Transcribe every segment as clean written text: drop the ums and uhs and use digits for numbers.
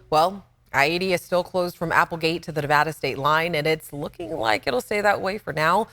Well, I-80 is still closed from Applegate to the Nevada state line, and it's looking like it'll stay that way for now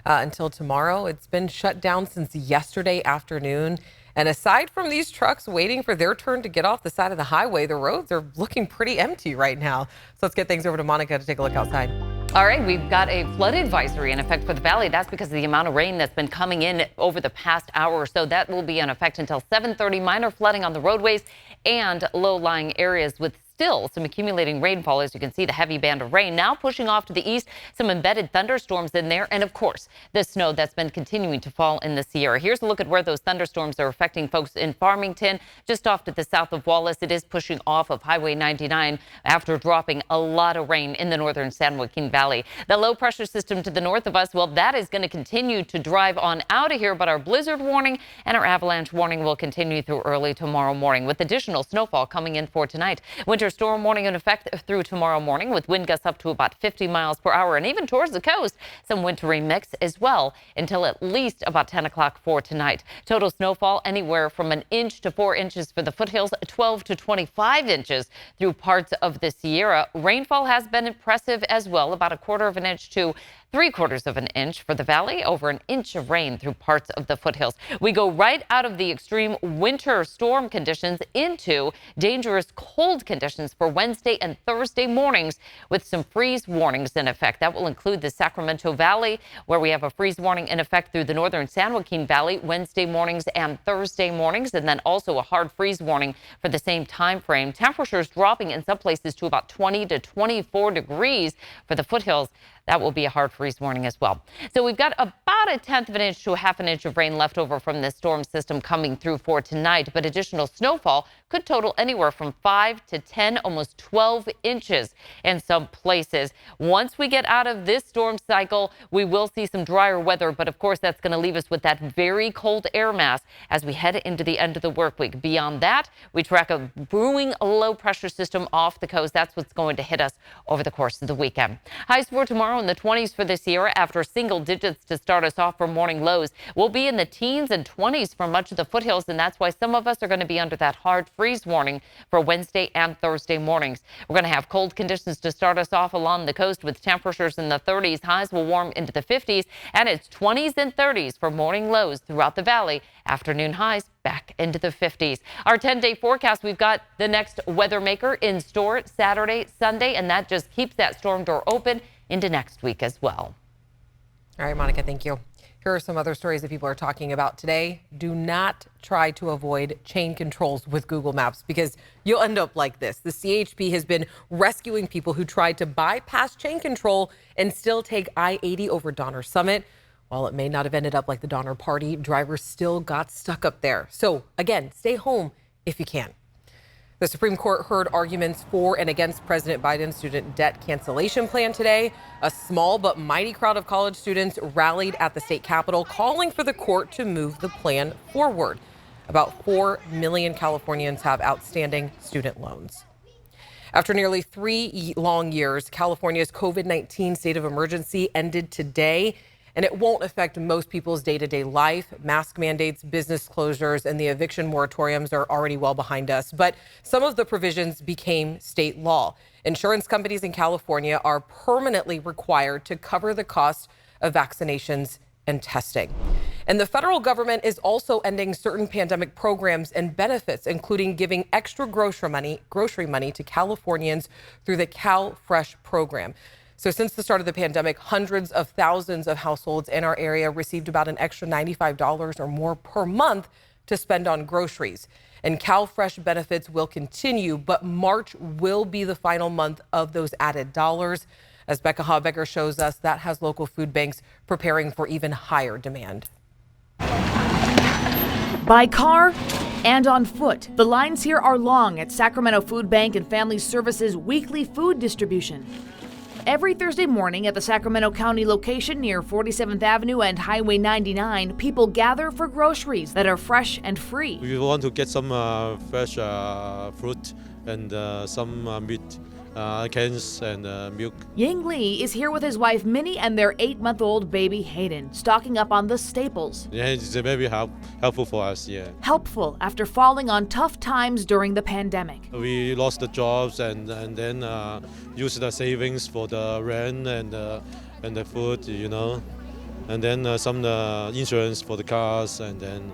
until tomorrow. It's been shut down since yesterday afternoon. And aside from these trucks waiting for their turn to get off the side of the highway, the roads are looking pretty empty right now. So let's get things over to Monica to take a look outside. All right, we've got a flood advisory in effect for the valley. That's because of the amount of rain that's been coming in over the past hour or so. That will be in effect until 7:30. Minor flooding on the roadways and low-lying areas with still some accumulating rainfall. As you can see, the heavy band of rain now pushing off to the east, some embedded thunderstorms in there, and of course, the snow that's been continuing to fall in the Sierra. Here's a look at where those thunderstorms are affecting folks in Farmington, just off to the south of Wallace. It is pushing off of Highway 99 after dropping a lot of rain in the northern San Joaquin Valley. The low pressure system to the north of us, well, that is going to continue to drive on out of here, but our blizzard warning and our avalanche warning will continue through early tomorrow morning with additional snowfall coming in for tonight. Winter storm warning in effect through tomorrow morning with wind gusts up to about 50 miles per hour, and even towards the coast, some wintry mix as well until at least about 10 o'clock for tonight. Total snowfall anywhere from an inch to 4 inches for the foothills, 12 to 25 inches through parts of the Sierra. Rainfall has been impressive as well, about a quarter of an inch to 3/4 of an inch for the valley, over an inch of rain through parts of the foothills. We go right out of the extreme winter storm conditions into dangerous cold conditions for Wednesday and Thursday mornings with some freeze warnings in effect. That will include the Sacramento Valley, where we have a freeze warning in effect through the northern San Joaquin Valley Wednesday mornings and Thursday mornings, and then also a hard freeze warning for the same time frame. Temperatures dropping in some places to about 20 to 24 degrees for the foothills. That will be a hard freeze warning as well. So we've got about 1/10 of an inch to 1/2 an inch of rain left over from this storm system coming through for tonight, but additional snowfall could total anywhere from 5 to 10, almost 12 inches in some places. Once we get out of this storm cycle, we will see some drier weather, but of course that's going to leave us with that very cold air mass as we head into the end of the work week. Beyond that, we track a brewing low pressure system off the coast. That's what's going to hit us over the course of the weekend. Highs for tomorrow in the 20s for the Sierra after single digits to start us off for morning lows. We'll be in the teens and 20s for much of the foothills, and that's why some of us are going to be under that hard freeze warning for Wednesday and Thursday mornings. We're going to have cold conditions to start us off along the coast with temperatures in the 30s. Highs will warm into the 50s, and it's 20s and 30s for morning lows throughout the valley. Afternoon highs back into the 50s. Our 10-day forecast, we've got the next weather maker in store Saturday, Sunday, and that just keeps that storm door open into next week as well. All right, Monica, thank you. Here are some other stories that people are talking about today. Do not try to avoid chain controls with Google Maps because you'll end up like this. The CHP has been rescuing people who tried to bypass chain control and still take I-80 over Donner Summit. While it may not have ended up like the Donner Party, drivers still got stuck up there. So again, stay home if you can. The Supreme Court heard arguments for and against President Biden's student debt cancellation plan today. A small but mighty crowd of college students rallied at the state capitol, calling for the court to move the plan forward. About 4 million Californians have outstanding student loans. After nearly 3 long years, California's COVID-19 state of emergency ended today. And it won't affect most people's day-to-day life. Mask mandates, business closures, and the eviction moratoriums are already well behind us. But some of the provisions became state law. Insurance companies in California are permanently required to cover the cost of vaccinations and testing. And the federal government is also ending certain pandemic programs and benefits, including giving extra grocery money to Californians through the CalFresh program. So since the start of the pandemic, hundreds of thousands of households in our area received about an extra $95 or more per month to spend on groceries. And CalFresh benefits will continue, but March will be the final month of those added dollars. As Becca Habecker shows us, that has local food banks preparing for even higher demand. By car and on foot, the lines here are long at Sacramento Food Bank and Family Services weekly food distribution. Every Thursday morning at the Sacramento County location near 47th Avenue and Highway 99, people gather for groceries that are fresh and free. We want to get some fresh fruit and some meat cans and milk. Ying Lee is here with his wife Minnie and their 8-month-old baby Hayden, stocking up on the staples. Yeah, it's very helpful for us. Yeah, Helpful after falling on tough times during the pandemic. we lost the jobs and then use the savings for the rent and the food, and then some insurance for the cars and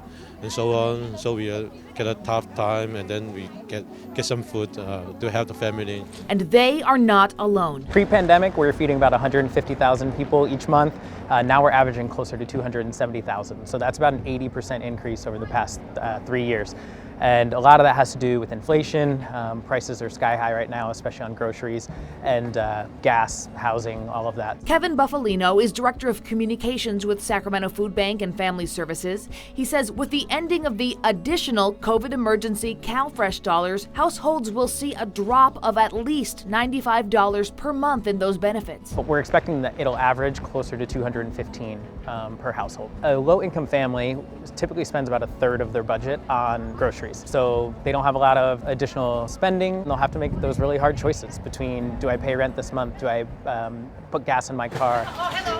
so on. So we get a tough time, and then we get some food to help the family. And they are not alone. Pre-pandemic, we were feeding about 150,000 people each month. Now we're averaging closer to 270,000. So that's about an 80% increase over the past 3 years. And a lot of that has to do with inflation. Prices are sky high right now, especially on groceries and gas, housing, all of that. Kevin Buffalino is Director of Communications with Sacramento Food Bank and Family Services. He says with the ending of the additional COVID emergency CalFresh dollars, households will see a drop of at least $95 per month in those benefits. But we're expecting that it'll average closer to $215 per household. A low-income family typically spends about a third of their budget on groceries. So they don't have a lot of additional spending. They'll have to make those really hard choices between, do I pay rent this month? Do I put gas in my car?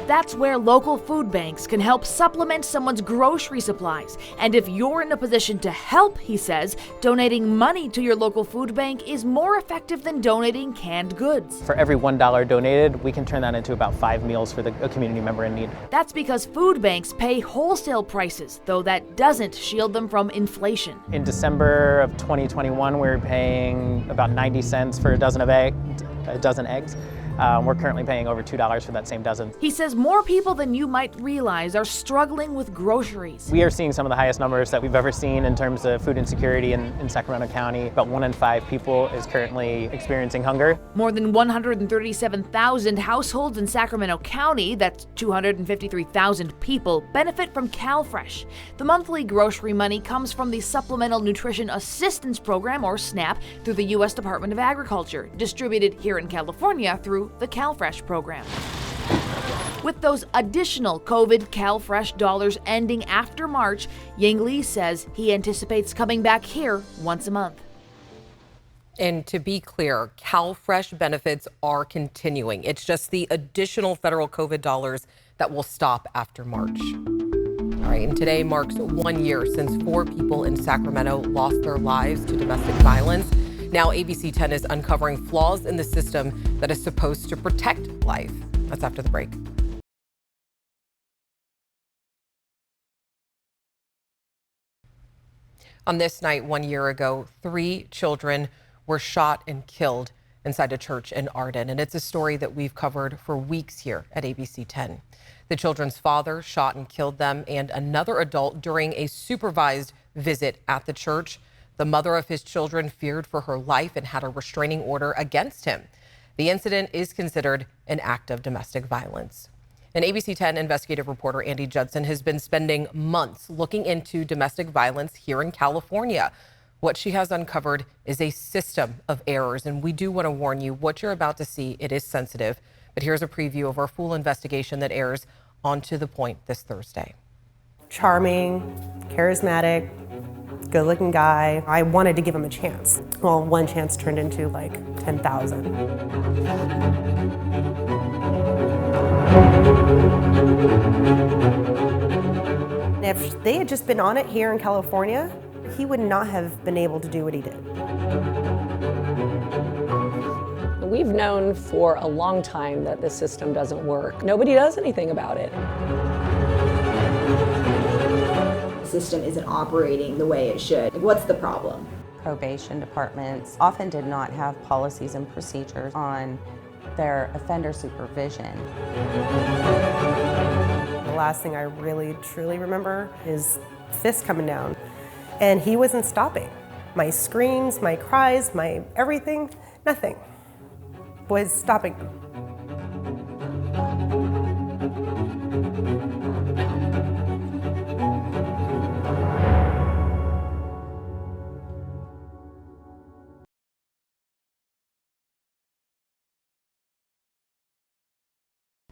That's where local food banks can help supplement someone's grocery supplies. And if you're in a position to help, he says, donating money to your local food bank is more effective than donating canned goods. For every $1 donated, we can turn that into about 5 meals for a community member in need. That's because food banks pay wholesale prices, though that doesn't shield them from inflation. In December of 2021, we were paying about 90 cents for a dozen eggs. We're currently paying over $2 for that same dozen. He says more people than you might realize are struggling with groceries. We are seeing some of the highest numbers that we've ever seen in terms of food insecurity in Sacramento County. About 1 in 5 people is currently experiencing hunger. More than 137,000 households in Sacramento County, that's 253,000 people, benefit from CalFresh. The monthly grocery money comes from the Supplemental Nutrition Assistance Program, or SNAP, through the U.S. Department of Agriculture, distributed here in California through the CalFresh program. With those additional COVID CalFresh dollars ending after March, Ying Lee says he anticipates coming back here once a month. And to be clear, CalFresh benefits are continuing. It's just the additional federal COVID dollars that will stop after March. All right, and today marks 1 year since 4 people in Sacramento lost their lives to domestic violence. Now ABC 10 is uncovering flaws in the system that is supposed to protect life. That's after the break. On this night 1 year ago, 3 children were shot and killed inside a church in Arden. And it's a story that we've covered for weeks here at ABC 10. The children's father shot and killed them and another adult during a supervised visit at the church. The mother of his children feared for her life and had a restraining order against him. The incident is considered an act of domestic violence. And ABC 10 investigative reporter Andy Judson has been spending months looking into domestic violence here in California. What she has uncovered is a system of errors, and we do want to warn you, what you're about to see, it is sensitive. But here's a preview of our full investigation that airs on To the Point this Thursday. Charming, charismatic, good-looking guy. I wanted to give him a chance. Well, one chance turned into like 10,000. If they had just been on it here in California, he would not have been able to do what he did. We've known for a long time that the system doesn't work. Nobody does anything about it. The system isn't operating the way it should. What's the problem? Probation departments often did not have policies and procedures on their offender supervision. The last thing I really, truly remember is fist coming down, and he wasn't stopping. My screams, my cries, my everything, nothing was stopping him.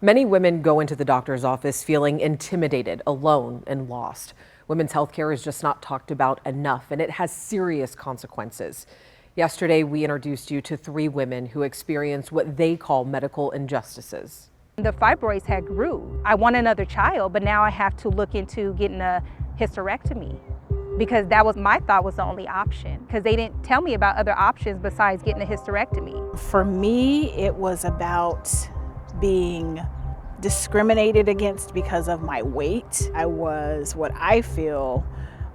Many women go into the doctor's office feeling intimidated, alone, and lost. Women's health care is just not talked about enough, and it has serious consequences. Yesterday, we introduced you to 3 women who experienced what they call medical injustices. The fibroids had grew. I want another child, but now I have to look into getting a hysterectomy because that was my thought was the only option because they didn't tell me about other options besides getting a hysterectomy. For me, it was about being discriminated against because of my weight. I was what I feel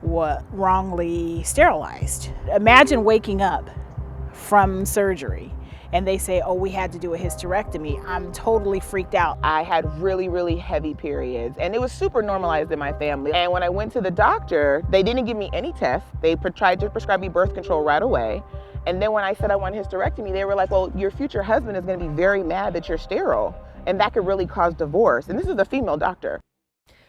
wrongly sterilized. Imagine waking up from surgery and they say, oh, we had to do a hysterectomy. I'm totally freaked out. I had really heavy periods and it was super normalized in my family. And when I went to the doctor, they didn't give me any tests. They tried to prescribe me birth control right away. And then when I said I want hysterectomy, they were like, well, your future husband is gonna be very mad that you're sterile and that could really cause divorce. And this is a female doctor.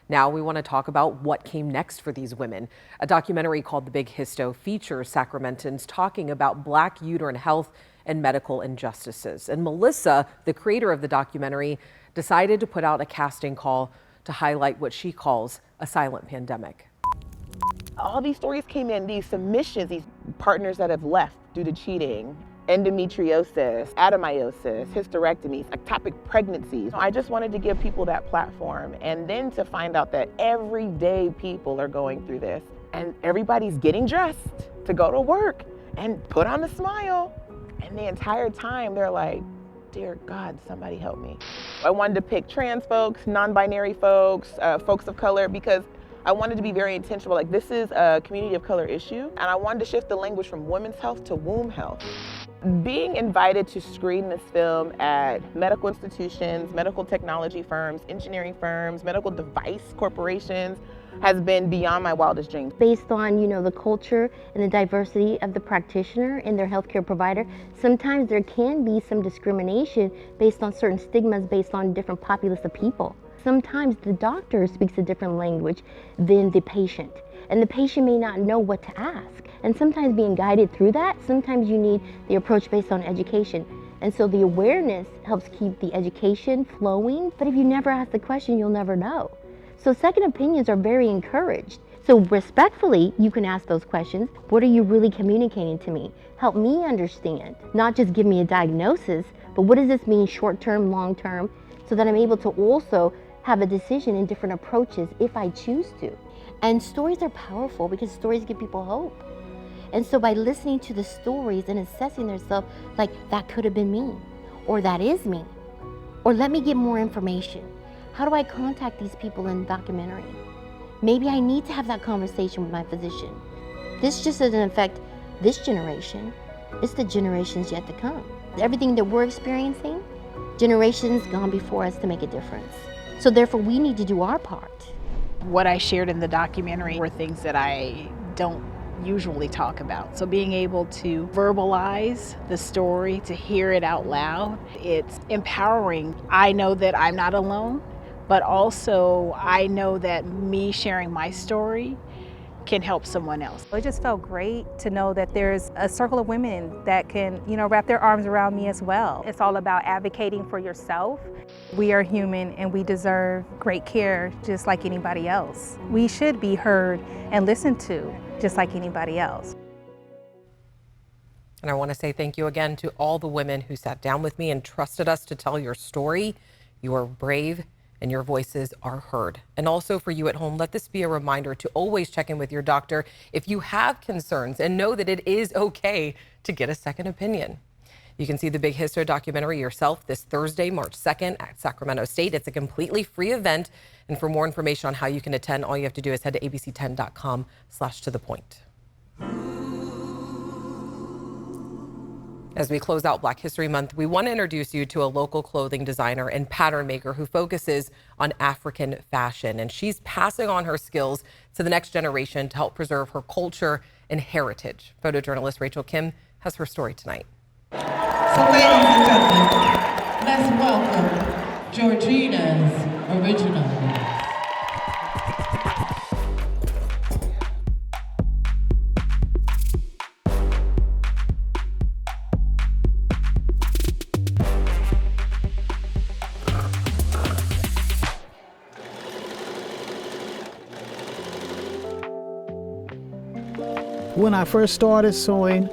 Now we want to talk about what came next for these women. A documentary called The Big Histo features Sacramentans talking about Black uterine health and medical injustices. And Melissa, the creator of the documentary, decided to put out a casting call to highlight what she calls a silent pandemic. All these stories came in, these submissions, these partners that have left due to cheating, endometriosis, adenomyosis, hysterectomies, ectopic pregnancies. I just wanted to give people that platform and then to find out that everyday people are going through this and everybody's getting dressed to go to work and put on a smile. And the entire time they're like, dear God, somebody help me. I wanted to pick trans folks, non-binary folks, folks of color, because I wanted to be very intentional. Like, this is a community of color issue, and I wanted to shift the language from women's health to womb health. Being invited to screen this film at medical institutions, medical technology firms, engineering firms, medical device corporations has been beyond my wildest dreams. Based on, the culture and the diversity of the practitioner and their healthcare provider, sometimes there can be some discrimination based on certain stigmas based on different populace of people. Sometimes the doctor speaks a different language than the patient, and the patient may not know what to ask. And sometimes being guided through that, sometimes you need the approach based on education. And so the awareness helps keep the education flowing, but if you never ask the question, you'll never know. So second opinions are very encouraged. So respectfully, you can ask those questions. What are you really communicating to me? Help me understand, not just give me a diagnosis, but what does this mean short-term, long-term, so that I'm able to also have a decision in different approaches if I choose to. And stories are powerful because stories give people hope. And so by listening to the stories and assessing themselves, like that could have been me, or that is me, or let me get more information. How do I contact these people in the documentary? Maybe I need to have that conversation with my physician. This just doesn't affect this generation, it's the generations yet to come. Everything that we're experiencing, generations gone before us to make a difference. So therefore we need to do our part. What I shared in the documentary were things that I don't usually talk about. So being able to verbalize the story, to hear it out loud, it's empowering. I know that I'm not alone, but also I know that me sharing my story can help someone else. It just felt great to know that there's a circle of women that can, wrap their arms around me as well. It's all about advocating for yourself. We are human and we deserve great care just like anybody else. We should be heard and listened to just like anybody else. And I want to say thank you again to all the women who sat down with me and trusted us to tell your story. You are brave and your voices are heard. And also for you at home, let this be a reminder to always check in with your doctor if you have concerns and know that it is okay to get a second opinion. You can see the Big Histo documentary yourself this Thursday, March 2nd at Sacramento State. It's a completely free event. And for more information on how you can attend, all you have to do is head to abc10.com/tothepoint. As we close out Black History Month, we want to introduce you to a local clothing designer and pattern maker who focuses on African fashion. And she's passing on her skills to the next generation to help preserve her culture and heritage. Photojournalist Rachel Kim has her story tonight. So ladies and gentlemen, let's welcome Georgina's Originals. When I first started sewing,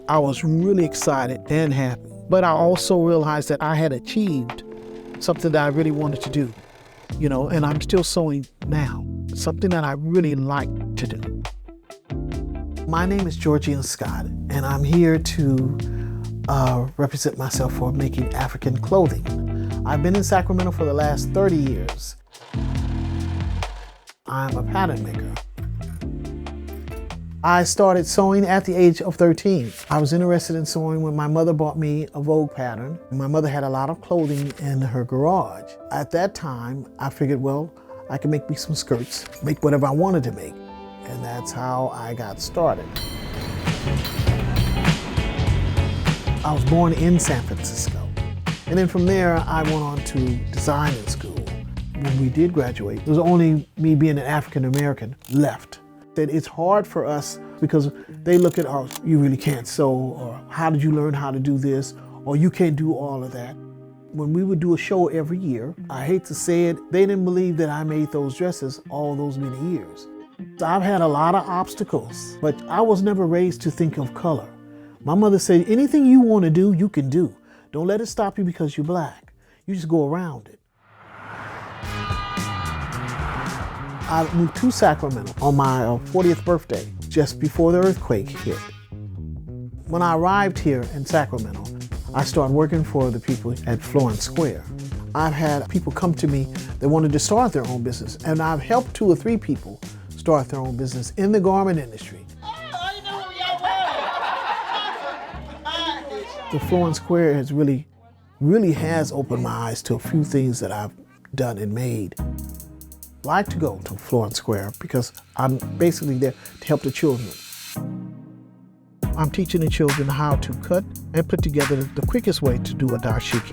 I was really excited and happy. But I also realized that I had achieved something that I really wanted to do, and I'm still sewing now, something that I really like to do. My name is Georgina Scott, and I'm here to represent myself for making African clothing. I've been in Sacramento for the last 30 years. I'm a pattern maker. I started sewing at the age of 13. I was interested in sewing when my mother bought me a Vogue pattern. My mother had a lot of clothing in her garage. At that time, I figured, well, I can make me some skirts, make whatever I wanted to make. And that's how I got started. I was born in San Francisco. And then from there, I went on to designing school. When we did graduate, it was only me being an African American left. It's hard for us because they look at, oh, you really can't sew, or how did you learn how to do this, or you can't do all of that. When we would do a show every year, I hate to say it, they didn't believe that I made those dresses all those many years. So I've had a lot of obstacles, but I was never raised to think of color. My mother said, anything you want to do, you can do. Don't let it stop you because you're black. You just go around it. I moved to Sacramento on my 40th birthday, just before the earthquake hit. When I arrived here in Sacramento, I started working for the people at Florence Square. I've had people come to me that wanted to start their own business, and I've helped 2 or 3 people start their own business in the garment industry. The Florence Square has really has opened my eyes to a few things that I've done and made. I like to go to Florence Square because I'm basically there to help the children. I'm teaching the children how to cut and put together the quickest way to do a dashiki.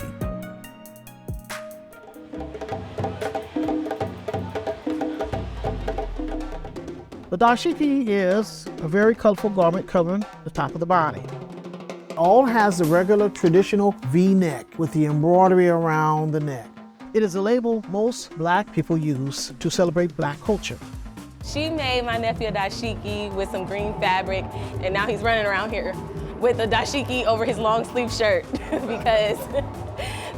The dashiki is a very colorful garment covering the top of the body. All has the regular traditional V-neck with the embroidery around the neck. It is a label most black people use to celebrate black culture. She made my nephew a dashiki with some green fabric, and now he's running around here with a dashiki over his long sleeve shirt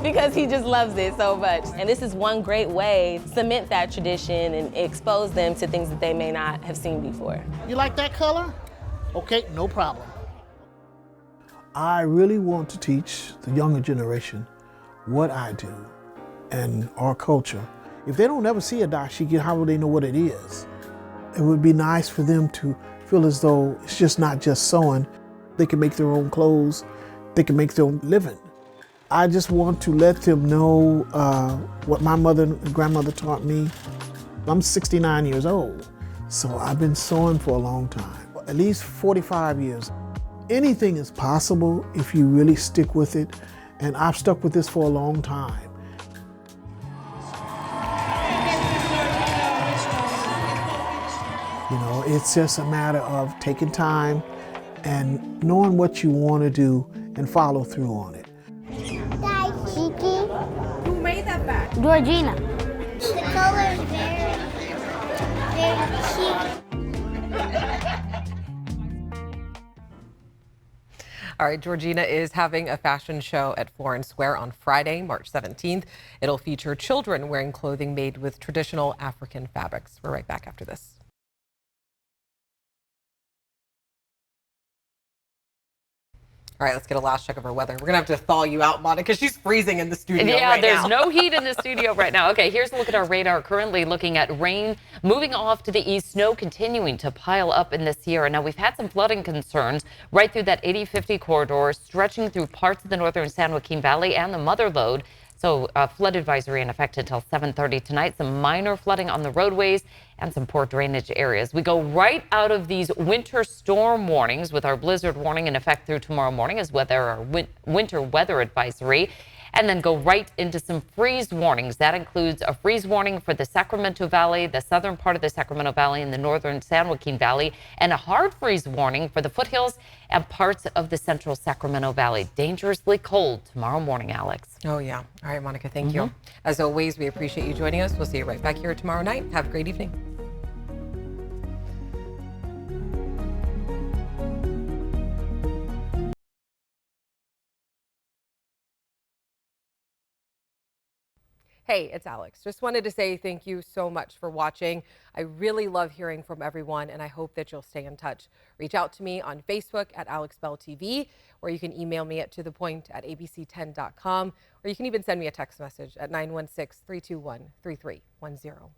because he just loves it so much. And this is one great way to cement that tradition and expose them to things that they may not have seen before. You like that color? Okay, no problem. I really want to teach the younger generation what I do and our culture. If they don't ever see a dashiki, how will they know what it is? It would be nice for them to feel as though it's just not just sewing. They can make their own clothes, they can make their own living. I just want to let them know what my mother and grandmother taught me. I'm 69 years old, so I've been sewing for a long time, at least 45 years. Anything is possible if you really stick with it, and I've stuck with this for a long time. It's just a matter of taking time and knowing what you want to do and follow through on it. Dashiki. Who made that bag? Georgina. The color is very cute. All right, Georgina is having a fashion show at Florence Square on Friday, March 17th. It'll feature children wearing clothing made with traditional African fabrics. We're right back after this. All right, let's get a last check of our weather. We're gonna have to thaw you out, Monica. She's freezing in the studio right now. Yeah, there's no heat in the studio right now. Okay, here's a look at our radar. Currently looking at rain moving off to the east, snow continuing to pile up in the Sierra. Now, we've had some flooding concerns right through that 80-50 corridor, stretching through parts of the northern San Joaquin Valley and the Mother Lode. So flood advisory in effect until 7:30 tonight. Some minor flooding on the roadways and some poor drainage areas. We go right out of these winter storm warnings with our blizzard warning in effect through tomorrow morning as well, our winter weather advisory, and then go right into some freeze warnings. That includes a freeze warning for the Sacramento Valley, the southern part of the Sacramento Valley, and the northern San Joaquin Valley, and a hard freeze warning for the foothills and parts of the central Sacramento Valley. Dangerously cold tomorrow morning, Alex. Oh, yeah. All right, Monica, thank you. As always, we appreciate you joining us. We'll see you right back here tomorrow night. Have a great evening. Hey, it's Alex. Just wanted to say thank you so much for watching. I really love hearing from everyone, and I hope that you'll stay in touch. Reach out to me on Facebook at AlexBellTV, or you can email me at tothepoint@abc10.com, or you can even send me a text message at 916-321-3310.